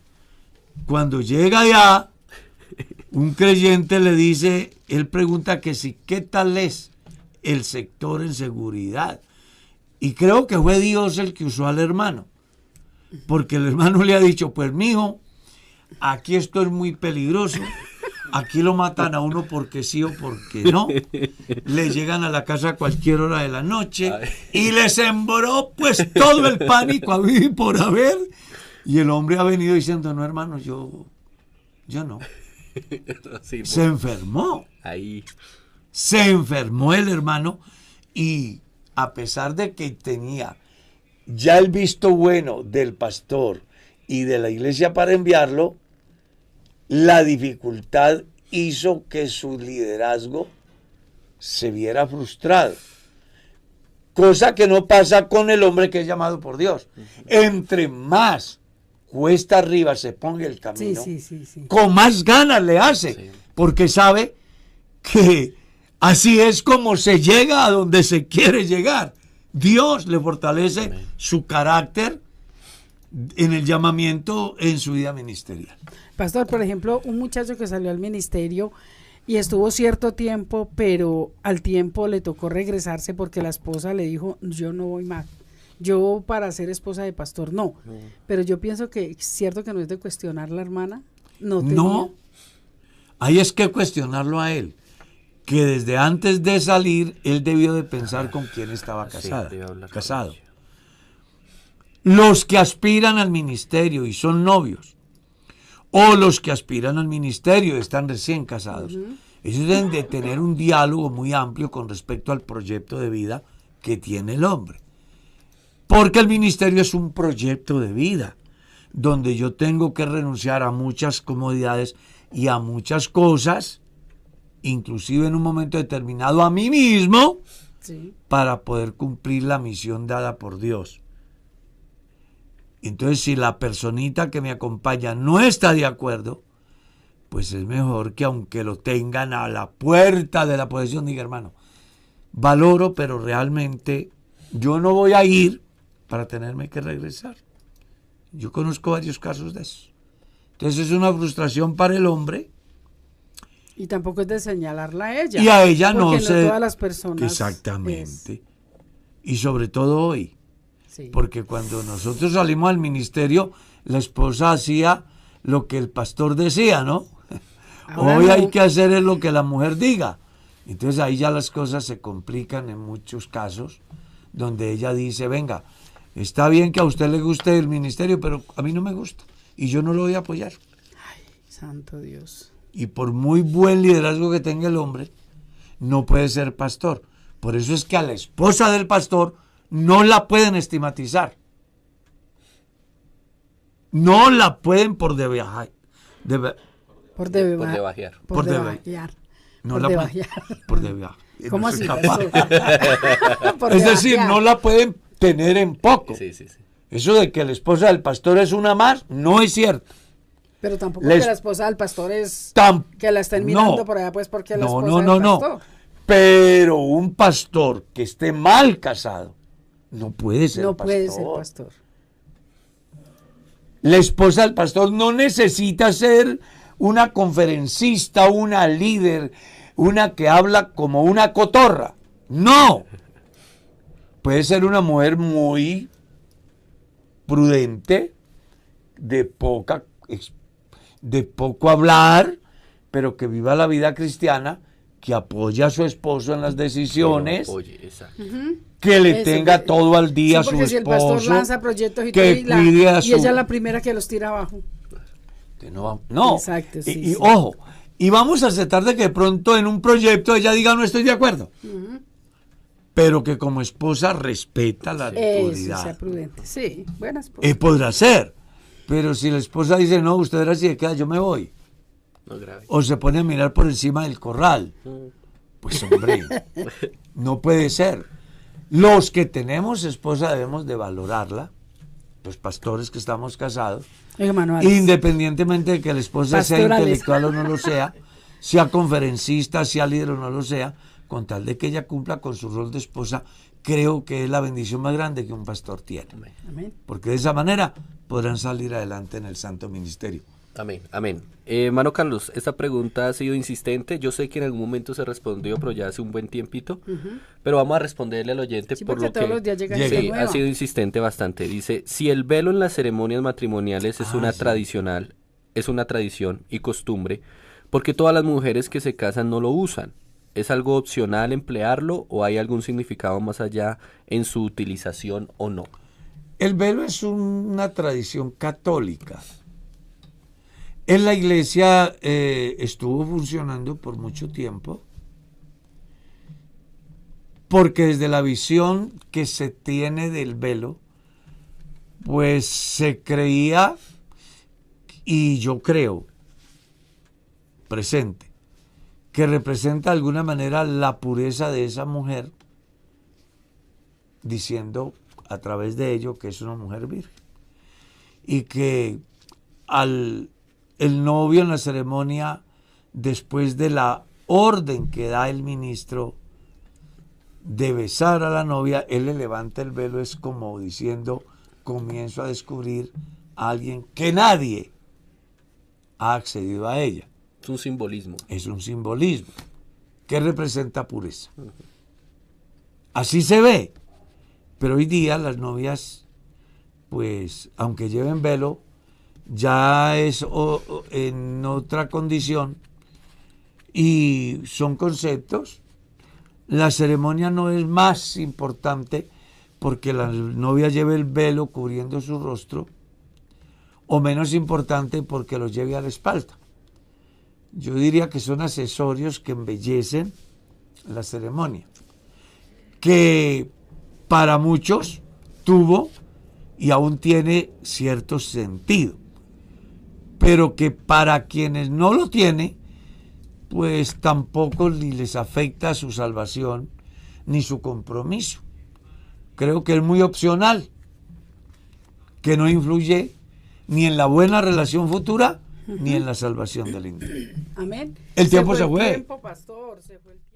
Cuando llega allá, un creyente le dice, él pregunta que si, ¿qué tal es el sector en seguridad? Y creo que fue Dios el que usó al hermano. Porque el hermano le ha dicho, pues mijo, aquí esto es muy peligroso, aquí lo matan a uno porque sí o porque no, le llegan a la casa a cualquier hora de la noche y le sembró pues todo el pánico habido y por haber, y el hombre ha venido diciendo, no hermano, yo no. Sí, Se enfermó. Ahí. Se enfermó el hermano y a pesar de que tenía ya el visto bueno del pastor y de la iglesia para enviarlo, la dificultad hizo que su liderazgo se viera frustrado. Cosa que no pasa con el hombre que es llamado por Dios. Entre más cuesta arriba se ponga el camino, Sí. con más ganas le hace, porque sabe que así es como se llega a donde se quiere llegar. Dios le fortalece su carácter en el llamamiento en su vida ministerial. Pastor, por ejemplo, un muchacho que salió al ministerio y estuvo cierto tiempo, pero al tiempo le tocó regresarse porque la esposa le dijo, yo no voy más. Yo para ser esposa de pastor no. Pero yo pienso que es cierto que no es de cuestionar la hermana. No, ahí es que cuestionarlo a él. Que desde antes de salir, él debió de pensar con quién estaba casado. Los que aspiran al ministerio y son novios, o los que aspiran al ministerio y están recién casados, ellos deben de tener un diálogo muy amplio con respecto al proyecto de vida que tiene el hombre. Porque el ministerio es un proyecto de vida. donde yo tengo que renunciar a muchas comodidades y a muchas cosas, inclusive en un momento determinado a mí mismo, Sí. para poder cumplir la misión dada por Dios. Entonces, si la personita que me acompaña no está de acuerdo, pues es mejor que aunque lo tengan a la puerta de la posesión, diga, hermano, valoro, pero realmente yo no voy a ir para tenerme que regresar. Yo conozco varios casos de eso. Entonces es una frustración para el hombre. Y tampoco es de señalarla a ella. Y a ella no porque se... todas las personas. Exactamente. Y sobre todo hoy. Sí. Porque cuando nosotros salimos al ministerio, la esposa hacía lo que el pastor decía, ¿no? Ahora Hoy no. hay que hacer es lo que la mujer diga. Entonces ahí ya las cosas se complican en muchos casos, donde ella dice, venga, está bien que a usted le guste el ministerio, pero a mí no me gusta y yo no lo voy a apoyar. Santo Dios. Y por muy buen liderazgo que tenga el hombre, no puede ser pastor. Por eso es que a la esposa del pastor no la pueden estigmatizar. No la pueden Por debajear. Por debajear. no Por la debajear. por debajear. ¿Cómo No soy así? capaz. Por Es decir, debajear. no la pueden tener en poco. Sí, sí, sí. Eso de que la esposa del pastor es una más, no es cierto. Pero tampoco Les- que la esposa del pastor es Tam- que la estén mirando no. por allá, pues porque la No, esposa no, del no, pastor. no. Pero un pastor que esté mal casado no puede ser No pastor. puede ser pastor. La esposa del pastor no necesita ser una conferencista, una líder, una que habla como una cotorra. No. Puede ser una mujer muy prudente, de poco hablar, pero que viva la vida cristiana, que apoya a su esposo en las decisiones, Oye, exacto. que le Eso, tenga que- todo al día Sí, a su porque si el pastor esposo. lanza proyectos y, que todo, cuide a y su- ella es la primera que los tira abajo. No. Exacto, Y- sí, y sí. ojo, y vamos a aceptar de que de pronto en un proyecto ella diga no estoy de acuerdo, pero que como esposa respeta la Eso, autoridad. sea prudente. Sí, buena esposa. Podrá ser, pero si la esposa dice no, usted era así de queda, yo me voy, No es grave. o se pone a mirar por encima del corral, pues hombre, no puede ser. Los que tenemos esposa debemos de valorarla, los pastores que estamos casados, Oiga, Manuel. independientemente de que la esposa sea Pastorales. intelectual o no lo sea conferencista, sea líder o no lo sea, con tal de que ella cumpla con su rol de esposa, creo que es la bendición más grande que un pastor tiene. Amén. Porque de esa manera podrán salir adelante en el santo ministerio. Amén, amén. Hermano Carlos, esta pregunta ha sido insistente. Yo sé que en algún momento se respondió, pero ya hace un buen tiempito. Pero vamos a responderle al oyente Sí, por porque lo todos que... los días llega llega. gente Sí, nueva. ha sido insistente bastante. Dice, si el velo en las ceremonias matrimoniales es una sí. tradicional, es una tradición y costumbre, ¿por qué todas las mujeres que se casan no lo usan? ¿Es algo opcional emplearlo o hay algún significado más allá en su utilización o no? El velo es una tradición católica. En la iglesia estuvo funcionando por mucho tiempo, porque desde la visión que se tiene del velo, pues se creía, y yo creo, presente, que representa de alguna manera la pureza de esa mujer, diciendo a través de ello que es una mujer virgen. Y que el novio en la ceremonia, después de la orden que da el ministro de besar a la novia, él le levanta el velo, es como diciendo, comienzo a descubrir a alguien que nadie ha accedido a ella. Es un simbolismo. Es un simbolismo que representa pureza. Así se ve, pero hoy día las novias, pues, aunque lleven velo, ya es en otra condición y son conceptos. La ceremonia no es más importante porque la novia lleve el velo cubriendo su rostro, o menos importante porque lo lleve a la espalda. Yo diría que son accesorios que embellecen la ceremonia, que para muchos tuvo y aún tiene cierto sentido, pero que para quienes no lo tiene, pues tampoco ni les afecta su salvación ni su compromiso. Creo que es muy opcional, que no influye ni en la buena relación futura ni en la salvación del individuo. Amén. El tiempo se fue. fue. El tiempo, pastor, se fue el tiempo.